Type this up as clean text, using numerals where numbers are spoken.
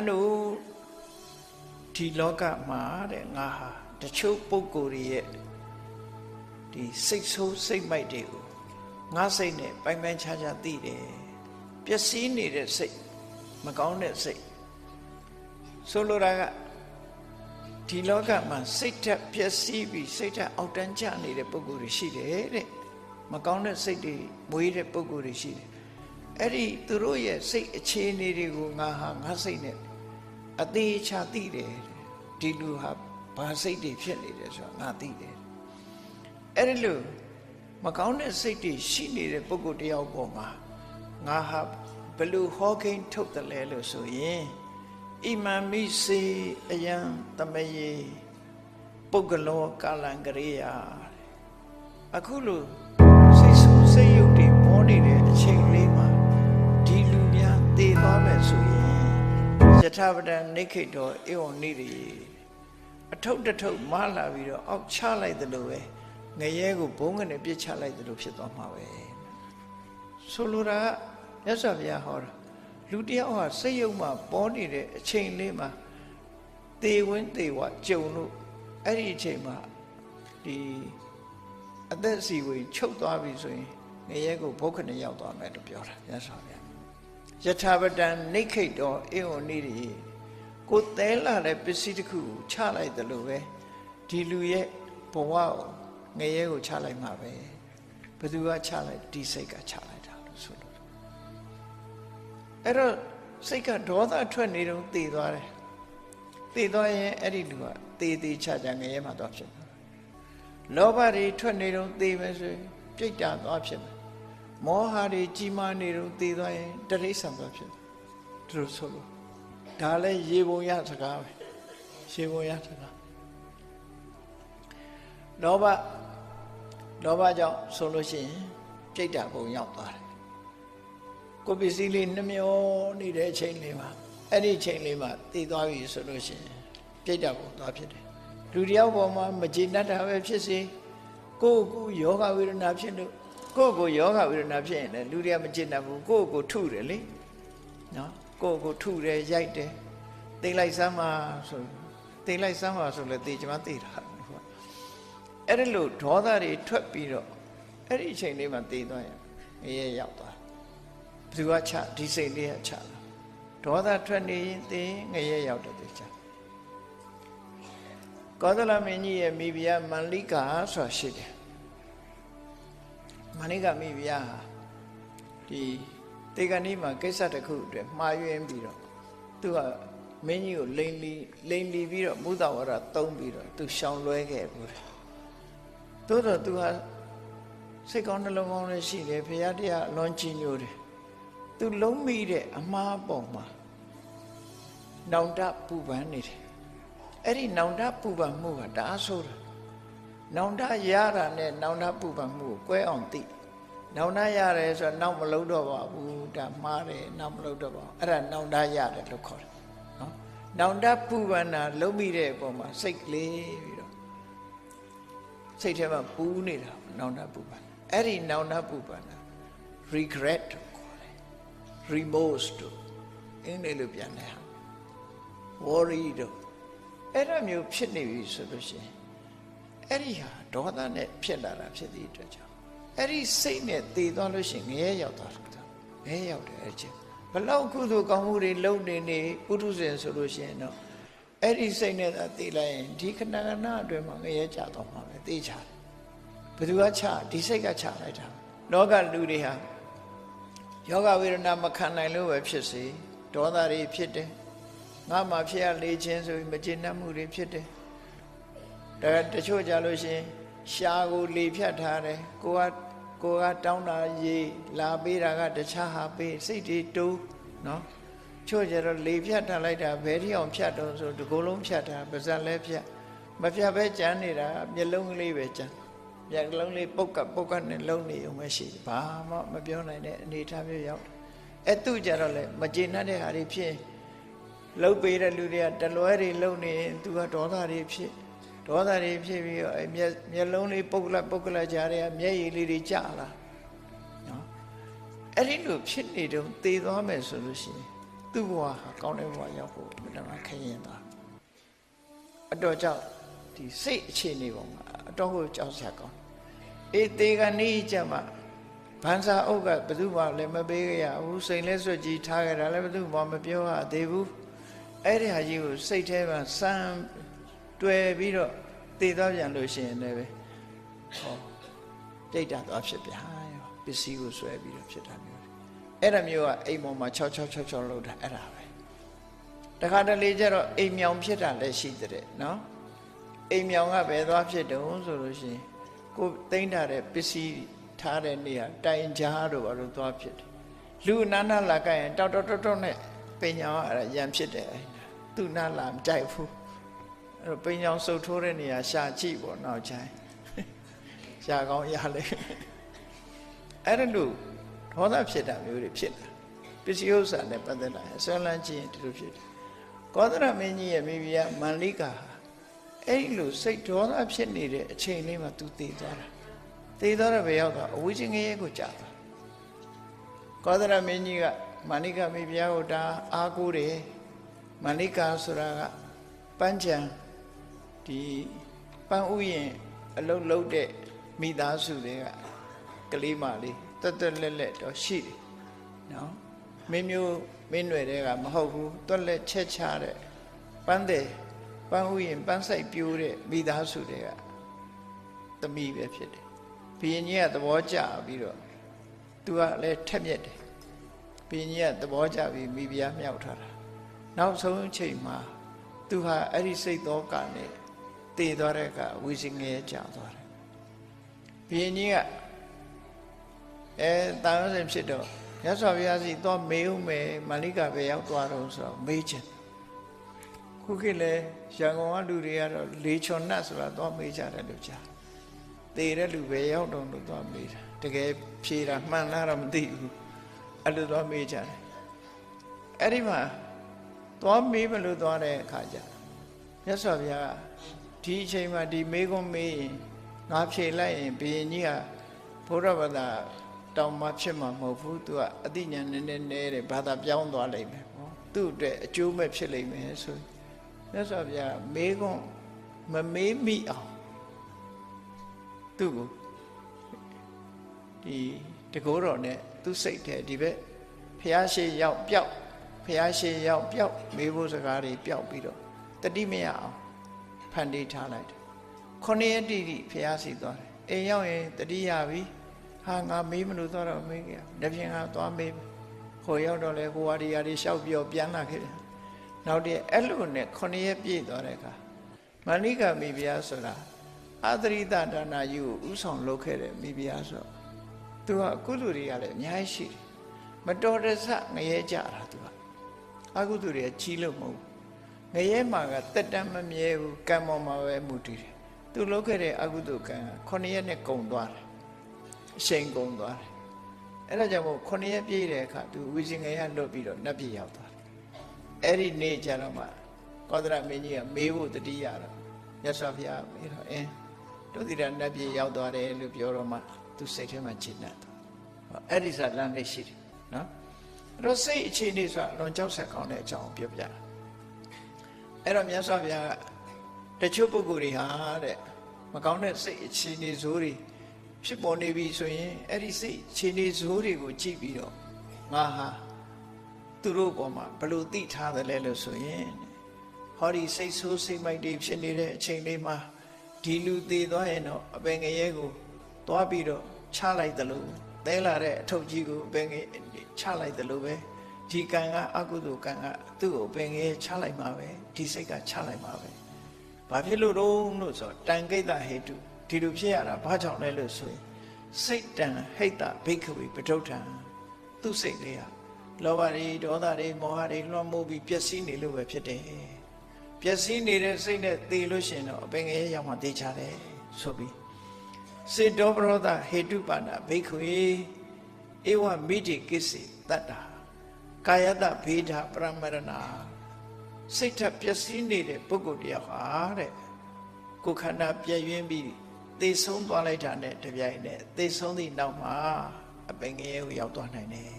တို့ဒီလောကမှာတဲ့ငါဟာတချို့ပုဂ္ဂိုလ်ရဲ့ဒီစိတ်ဆိုးစိတ်မိုက်တွေကိုငါစိတ်နဲ့ပိုင်ပိုင်ခြားခြားသိတယ်ပျက်စီးနေတဲ့စိတ်မကောင်းတဲ့စိတ်ဆိုလိုတာကဒီလောကမှာစိတ်ဓာတ်ပျက်စီးပြီးစိတ်ဓာတ်အောက်တန်းကျနေတဲ့ပုဂ္ဂိုလ်တွေရှိတယ်တဲ့မကောင်းတဲ့စိတ်တွေမွေးတဲ့ပုဂ္ဂိုလ်တွေရှိတယ်အဲ့ဒီသူတို့ရဲ့စိတ်အခြေအနေတွေကိုငါဟာငါစိတ်နဲ့အသေးချာသိတယ်ဒီလူဟာဘာစိတ်တွေဖြစ်နေတယ်ဆိုတာငါသိတယ်အဲ့ဒီလိုမကောင်းတဲ့စိတ်တွေရှိနေတဲ့ပုဂ္ဂိုလ်တယောက်ပေါ်မှာငါဟာဘယ်လိုဟောကိန်းထုတ်တယ်လဲလို့ဆိုရင်ဣမံမိစေအယံတမယေပုဂ္ဂလောကာလံကရေယအခုလိုစိတ်ဆူစိတ်ယုတ်တွေပေါ်နေတဲ့အချိန်လေးမှာဒီလူများတည်သွားမယ်ဆိုရင်ယထာပဒံနိခိတောဧဝံနိရိအထုပ်တထုပ်မလာပြီးတော့အောက်ချလိုက်သလိုပဲငရဲကိုဘုံကနေပြစ်ချလိုက်သလိုဖြစ်သွားမှာပဲဆိုလိုတာကမြတ်စွာဘုရားဟောတာလူတယောက်ဟာစိတ်ယုတ်မှပေါ်နေတဲ့အချိန်လေးမှာသေဝင်းသေဝကြုံလို့အဲ့ဒီအချိန်မှာဒီအသက်စီဝင်ချုပ်သွားပြီဆိုရင်ငရဲကိုဘုခနဲ့ရောက်သွားမယ်လို့ပြောတာမြတ်စွာဘုရားယထာပတံနိခိတ်တော်ဧဝံနိရိကိုသဲလာတဲ့ပစ္စည်းတစ်ခုကိုချလိုက်တယ်လို့ပဲဒီလူရဲ့ဘဝကိုငရဲကိုချလိုက်မှာပဲဘယ်သူကချလိုက်ဒီစိတ်ကချလိုက်တာလို့ဆိုလို့အဲ့တော့စိတ်ကဒေါသထွက်နေတော့သေသွားတယ်သေသွားရင်အဲ့ဒီလူကသေသေးချချငရဲမှာသွားဖြစ်တယ်လောဘတွေထွက်နေတော့သေမယ်ဆိုရင်ပြိတ္တာသွားဖြစ်မယ်မောဟတွေကြီးမားနေတော့သေသွားရင်တရိစ္ဆာန်သွားဖြစ်တယ်သူတို့ဆိုလို့ဒါလည်းရေပုံရစကားပဲရေပုံရစကားလောဘကြောင့်ဆိုလို့ရှိရင်ပြိတ္တာပုံရောက်သွားတယ်ကိုယ်ပစ္စည်းလေးနှမျောနေတဲ့အချိန်လေးမှာအဲ့ဒီအချိန်လေးမှာတည်သွားပြီဆိုလို့ရှိရင်ပြိတ္တာပုံသွားဖြစ်တယ်လူတယောက်ပေါ်မှာမကျေနပ်တာပဲဖြစ်စေကိုယ့်ကိုယောဂဝေဒနာဖြစ်လို့ကိုယ့်ကိုယောဂဝေဒနာဖြစ်ရင်လည်းလူတွေကမကျေနပ်ဘူးကိုယ့်ကိုထုတယ်လေနော်ကိုယ့်ကိုထုတယ်ရိုက်တယ်သိလိုက်စမ်းပါဆိုသိလိုက်စမ်းပါဆိုလည်းသိချင်မှသိတာအဲ့ဒီလိုဒေါသတွေထွက်ပြီးတော့အဲ့ဒီအချိန်လေးမှာသိသွားရင်ငရဲရောက်သွားဘယ်သူကချဒီစိတ်လေးကချလာဒေါသထွက်နေရင်သိငရဲရောက်တယ်သိချကောသလမင်းကြီးရဲ့မိဖုရားမန္လိကာဆိုတာရှိတယ်မန္လိကာမိဖုရားဟာဒီတေဂဏီမှာကိစ္စတစ်ခုအတွက်မှားယွင်းပြီးတော့သူကမင်းကြီးကိုလိန်လီပြီးတော့မုဒ္ဒဝါဒသုံးပြီးတော့သူရှောင်လွဲခဲ့ဘူးတယ်သို့တော့သူဟာစိတ်ကောင်းနှလုံးကောင်းလည်းရှိတယ်ဘုရားတရားအလွန်ကြီးညိုတယ်သူလုံးမိတဲ့အမှားပေါ်မှာနောင်တပူပန်နေတယ်အဲ့ဒီနောင်တပူပန်မှုကတအားဆိုးတယ်နောင်တရတာနဲ့နောင်တပူပန်မှုကိုကွဲအောင်သိနောင်တရတယ်ဆိုတော့နောက်မလုံးတော့ပါဘူးဒါမှားတယ်နောက်မလုံးတော့ပါဘူးအဲ့ဒါနောင်တရတယ်လို့ခေါ်တယ်နော်နောင်တပူပန်တာလုံးမိတဲ့အပေါ်မှာစိတ်ကလေးပြီးတော့စိတ်ထဲမှာပူးနေတာနောင်တပူပန်အဲ့ဒီနောင်တပူပန်တာ regret ကိုခေါ်တယ် remorse တို့အင်္ဂလိပ်လိုပြန်တယ်ဟာ worry တို့အဲ့ဒါမျိုးဖြစ်နေပြီဆိုလို့ရှိရင်အဲ့ဒီဟာဒေါသနဲ့ဖြစ်လာတာဖြစ်တဲ့အတွက်ကြောင့်အဲ့ဒီစိတ်နဲ့တည်သွားလို့ရှိရင်ငရဲရောက်သွားတာငရဲရောက်တယ်အဲ့ချင်းဘလောက်ကုသိုလ်ကောင်းမှုတွေလုပ်နေပုထုဇဉ်ဆိုလို့ရှိရင်တော့အဲ့ဒီစိတ်နဲ့သာတည်လိုက်ရင်ဒီခဏအတွင်းမှာငရဲကျသွားမှာပဲသိချတယ်ဘယ်သူကချဒီစိတ်ကချလိုက်တာလောကလူတွေဟာယောဂဝေဒနာမခံနိုင်လို့ပဲဖြစ်စေဒေါသတွေဖြစ်တယ်ငါမှဖြစ်ရလေခြင်းဆိုပြီးမကျေနပ်မှုတွေဖြစ်တယ်ဒါတချို့ကြလို့ရှိရင်ရှားကိုလေဖြတ်ထားတယ်ကိုကတောင်းတာရေလာပေးတာကတခြားဟာပေးစိတ်တွေတိုးနော်ချို့ကြတော့လေဖြတ်ထားလိုက်တာဘယ်ထိအောင်ဖြတ်တော့ဆိုဒီကုလုံးဖြတ်တာပါးစပ်လည်းဖြတ်မဖြတ်ပဲကြမ်းနေတာမျက်လုံးကလေးပဲကြမ်းမျက်လုံးလေးပုတ်ကနဲ့လုံးနေုံပဲရှိတယ်ဘာမှမပြောနိုင်တဲ့အနေထားမျိုးရောက်တယ်အဲ့သူကြတော့လေမကျေနပ်တဲ့ဟာတွေဖြစ်လှုပ်ပေးတဲ့လူတွေကတလွဲတွေလှုပ်နေရင်သူကဒေါသတွေဖြစ်ပြီးတော့မျက်လုံးလေးပုတ်ကလကြားတွေကမျက်ရည်လေးတွေကျလာနော်အဲ့ဒီလိုဖြစ်နေတော့သေသွားမယ်ဆိုလို့ရှိရင် သူ့ဘဝဟာကောင်းတဲ့ဘဝရောက်ဖို့ဘယ်တော့မှခရင်သွားအတော်ကြောင့်ဒီစိတ်အခြေအနေပေါ်မှာအတော်ကိုကြောက်စရာကောင်းအေးတေကနေကြမှာဗန်စာအုပ်ကဘယ်သူမှလည်းမပေးရဘူးစိန်လဲဆွတ်ကြီးထားကြတာလည်းဘယ်သူမှမပြောရသေးဘူးအဲ့ဒီဟာကြီးကိုစိတ်ထဲမှာစမ်းတွေ့ပြီးတော့တည်သွားပြန်လို့ရှိရင်လည်းပဲဟောပြိတ္တာသွားဖြစ်ပြန်ရောပစ္စည်းကိုဆွဲပြီးတော့ဖြစ်တာမျိုးအဲ့ဒါမျိုးကအိမ်ပေါ်မှာ6လောက်တာအဲ့ဒါပဲတခါတလေကျတော့အိမ်မြောင်ဖြစ်တာလည်းရှိတဲ့နော်အိမ်မြောင်ကဘယ်သွားဖြစ်တုံးဆိုလို့ရှိရင်ကိုသိမ့်ထားတဲ့ပစ္စည်းထားတဲ့နေရာတိုင်ကြားတို့ဘာလို့သွားဖြစ်တယ်လူနာနာလာကြရင်တောက်နဲ့ပင်ညာကရံဖြစ်တယ်သူနာလာမကြိုက်ဘူးအဲ့တော့ပင်ညာစုပ်ထိုးတဲ့နေရာရှာကြည့်ပေါ့နောက်ချိုင်းရှာကောင်းရလေအဲ့ဒါလို့ဒေါသဖြစ်တာမျိုးတွေဖြစ်တာပစ္စည်းဥစ္စာနဲ့ပတ်သက်တာဆွဲလန်းခြင်းဒီလိုဖြစ်တယ်ကောသရမင်းကြီးရဲ့မိဖုရားမန္လိကာအဲ့ဒီလိုစိတ်ဒေါသဖြစ်နေတဲ့အချိန်လေးမှာသူတည်သွားတာတည်သွားတဲ့ဘယ်ရောက်တော့အဝိဇ္ဇငရဲကိုကြာသွားကောသရမင်းကြီးကမန္လိကာမိဖုရားကိုဒါအားကိုးတယ်မန္လိကာဆိုတာကပန်းချံဒီပန်းဥယျင်အလုံးလုံးတဲ့မိသားစုတွေကကလေးမလေးတက်လက်တော့ရှိတယ်နော်မင်းမျိုးမင်းတွေတွေကမဟုတ်ဘူးတွက်လက်ချက်ချတဲ့ပန်းတဲ့ပန်းဥယျင်ပန်းဆိုင်ပြိုးတဲ့မိသားစုတွေကသမီးပဲဖြစ်တယ်ဘုရင်ကြီးကသဘောကျပြီးတော့သူကလည်းထက်မြက်တယ်ဘုရင်ကြီးကသဘောကျပြီးမိဖုရားမြောက်ထားတာနောက်ဆုံးအချိန်မှာသူဟာအဲ့ဒီစိတ်သောကနဲ့တည်သွားတဲ့ကဝိဇ္ဇငရဲကြာသွားတယ်ဘုရင်ကြီးကတာဝစဉ်ဖြစ်တော့မြတ်စွာဘုရားစီသွားမေးဦးမယ်မန္လိကာပဲရောက်သွားတော့ဆိုတော့မေးချင်ခုခေတ်လေရန်ကုန်ကလူတွေကတော့လေချွန်နတ်ဆိုတာသွားမေးကြတယ်လို့ကြားသေတဲ့လူပဲရောက်တော့လို့သွားမေးတာတကယ်ဖြေတာမှန်လားတော့မသိဘူးအဲ့လိုသွားမေးကြတယ်အဲ့ဒီမှာသွားမေးမလို့သွားတဲ့အခါကျမြတ်စွာဘုရားဒီအချိန်မှာဒီမေးခွန်းမေးရင်ငါဖြေလိုက်ရင်ဘုရင်ကြီးကဘုရားဘာသာတောင်မှဖြစ်မှာမဟုတ်ဘူးသူကအသိဉာဏ်နည်းတယ်ဘာသာပြောင်းသွားလိမ့်မယ်ဟောသူ့အတွက်အကျိုးမဲ့ဖြစ်လိမ့်မယ်ဆိုမြတ်စွာဘုရားမေးခွန်းမမေးမိအောင်သူ့ကိုဒီတကောတော်နဲ့သူ့စိတ်ထဲဒီဘက်ဖျားရှိရောက်ပျောက်ဖျားရှိရောက်ပျောက်မေးဖို့စကားတွေပျောက်ပြီးတော့တတိမရအောင်ဖန်တီးထားလိုက်တယ်9 ရက်တိတိဖျားစီသွားတယ်အိမ်ရောက်ရင်တတိယပြီဟာငါမေးမလို့တော့မေးကြ။တစ်ပြင်ကသွားမေးဟိုရောက်တော့လေဟိုဟာဒီဟာတွေလျှောက်ပြောပြန်လာခဲ့တယ်။နောက်တည်းအဲ့လိုနဲ့9 ရက်ပြည့်သွားတဲ့အခါမန္လိကာမိဖုရားဆိုတာအာသရိတဒါနာယူကိုဥဆောင်လုပ်ခဲ့တဲ့မိဖုရားဆိုသူကကုသိုလ်တွေကလည်းအများကြီးရှိတယ်။မတော်တဆငရဲကြတာသူကအကုသိုလ်တွေကကြီးလို့မဟုတ်ဘူး။ငရဲမှာကတက်တမ်းမမြဲဘူးကံပေါ်မှာပဲမူတည်တယ်။သူလုပ်ခဲ့တဲ့အကုသိုလ်ကံက9 ရက်နဲ့ကုန်သွားတယ်အချိန်ကုန်သွားတယ်အဲ့ဒါကြောင့်မို့9 ရက်ပြည့်တဲ့အခါသူဝိဇ္ဇငရဲလွတ်ပြီးတော့နတ်ပြည်ရောက်သွားတယ်အဲ့ဒီနေ့ကျတော့မှကောသရမင်းကြီးကမေးဖို့တတိယတော့မြတ်စွာဘုရားမေးတော့တို့ဒီကနတ်ပြည်ရောက်သွားတယ်လို့ပြောတော့မှသူစိတ်ထဲမှာရှင်းတတ်သွားအဲ့ဒီစားလမ်းလေးရှိတယ်နော်အဲ့တော့စိတ်အခြေအနေဆိုတာလွန်ကြောက်ဆက်ကောင်းတဲ့အကြောင်းပြောပြအဲ့တော့မြတ်စွာဘုရားကတချို့ပုဂ္ဂိုလ်တွေဟာတဲ့မကောင်းတဲ့စိတ်အခြေအနေဇိုးတွေဖြစ်ပေါ်နေပြီဆိုရင်အဲ့ဒီစိတ်ခြေနေဇိုးတွေကိုကြည့်ပြီးတော့ငါဟာသူတို့ပေါ်မှာဘလို့သိထားတယ်လဲလို့ဆိုရင်ဟောဒီစိတ်ဆိုးစိတ်မိုက်တွေဖြစ်နေတဲ့အချိန်လေးမှာဒီလူသေးသွားရင်တော့အပင်ငရဲကိုသွားပြီးတော့ချလိုက်တယ်လို့သဲလာတဲ့အထုပ်ကြီးကိုအပင်ငရဲချလိုက်တယ်လို့ပဲဒီကံကအကုသိုလ်ကံကသူ့ကိုအပင်ငရဲချလိုက်မှာပဲဒီစိတ်ကချလိုက်မှာပဲဘာဖြစ်လို့လို့ဆိုတန်ကိတ္တဟေတုဒီလိုဖြစ်ရတာဘာကြောင့်လဲလို့ဆိုရင်စိတ်တံဟိတဘိက္ခဝေပဋုဋ္ဌံသူ့စိတ်လေးဟာလောဘတွေဒေါသတွေမောဟတွေလွှမ်းမိုးပြီးပျက်စီးနေလို့ပဲဖြစ်တယ်ပျက်စီးနေတဲ့စိတ်နဲ့သေလို့ရှိရင်တော့အပင်ငရဲရောက်မှသေချတယ်ဆိုပြီးစေတောပရောဒဟေတုပါဏဘိက္ခဝေဧဝမိတိကိစ္စေတတ္တာကာယတဗေဒပရမရဏစိတ်ထပျက်စီးနေတဲ့ပုဂ္ဂိုလ်တရားဟာတဲ့ကိုယ်ခန္ဓာပြည့်ရင်းပြီးသေဆုံးသွားလိုက်တာနဲ့တပြိုင်နက်သေဆုံးသည့်နောက်မှာအပင်ငရဲကိုရောက်သွားနိုင်တယ်